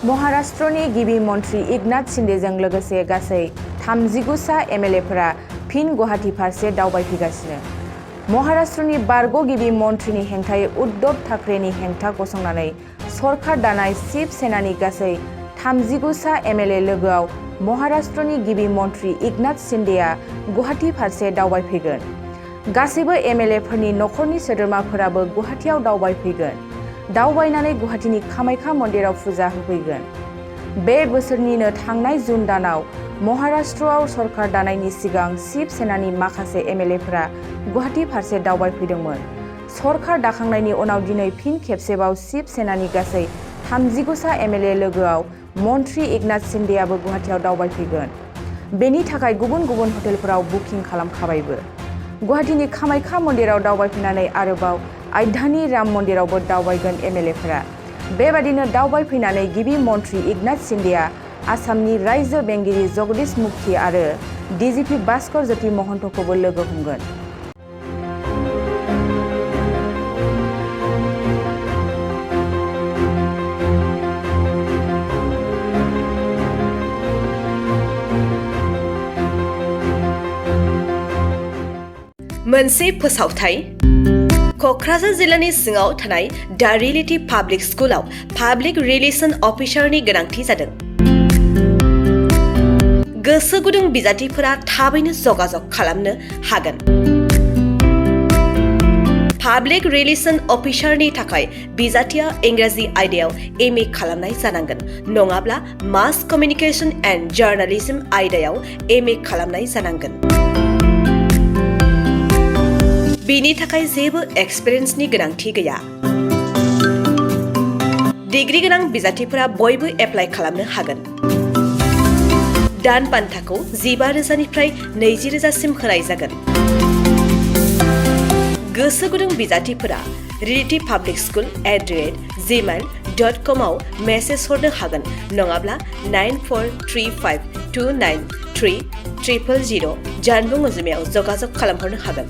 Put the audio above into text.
महाराष्ट्रनि गिबि मन्थ्रि एकनाथ शिन्देजों लोगोसे गासै 39 सा MLAफोरा फिन गुवाहाटी फारसे दावबायफैगासिनो। महाराष्ट्रनि बारग' गिबि मन्थ्रिनि हेंथायै उद्धव ठाकरेनि हेंथा गसंनानै सरकार दानाय शिव सेनानि गासै 39 सा MLA लोगोआव महाराष्ट्रनि गिबि मन्थ्रि एकनाथ शिन्देआ गुवाहाटी फारसे दावबायफैगोन। गासैबो MLAफोरनि नखरनि सोद्रोमाफोराबो गुवाहाटीआव दावबायफैगोन। दावबायनानै गुवाहाटीनि कामाख्या मन्दिराव फुजा होफैगोन। बे बोसोरनिनो थांनाय जुन दानाव महाराष्ट्रआव सरकार दानायनि सिगां शिव सेनानि माखासे MLAफोरा गुवाहाटी फारसे दावबायफैदोंमोन। सरकार दाखांनायनि उनाव दिनै फिन खेबसेबाव शिव सेनानि गासै 39 सा MLA लोगोआव मन्थ्रि एकनाथ शिन्देआबो गुवाहाटीआव दावबायफैगोन। बेनि थाखाय गुबुन गुबुन हटेलफोराव बुकिं खालामखाबायबो। गुवाहाटीनि कामाख्या मन्दिराव दावबायफैनानै आरोबाव अयोध्यानि राम मन्दिरावबो दावबायगोन MLAफोरा। बेबादिनो दावबायफैनानै गिबि मन्थ्रि एकनाथ शिन्देआ आसामनि रायजो बेंगिरि जगदीश मुखी आरो DGP भास्कर ज्योति महन्तखौबो लोगो हमगोन। मोनसे फोसावथाय क'क्राझार जिल्लानि सिङाव थानाय दा रियेलिटी पाब्लिक स्कुलाव पाब्लिक रिलेशन अफिसारनि गोनांथि जादों। गोसो गुदुं बिजाथिफोरा थाबैनो जगाजग खालामनो हागोन। पाब्लिक रिलेशन अफिसारनि थाखाय बिजाथिया इंराजि आयदायाव MA खालामनाय जानांगोन, नङाब्ला मास कमिउनिकेशन एन्ड जार्नालिज्म आयदायाव MA खालामनाय जानांगोन। बेनि थाखाय जेबो एक्सपिरियेन्सनि गोनांथि गैया। डिग्री गोनां बिजाथिफोरा बयबो एप्लाइ खालामनो हागोन। दान बान्थाखौ 15,000 निफ्राय 20,000 होनाय जागोन। गोसो गुदुं बिजाथिफोरा रियेलिटी पाब्लिक स्कुल @gmail.com आव मेसेज हरनो हागोन, नङाब्ला 9435293000 जानबुं अनजिमायाव जगाजग खालामहरनो हागोन।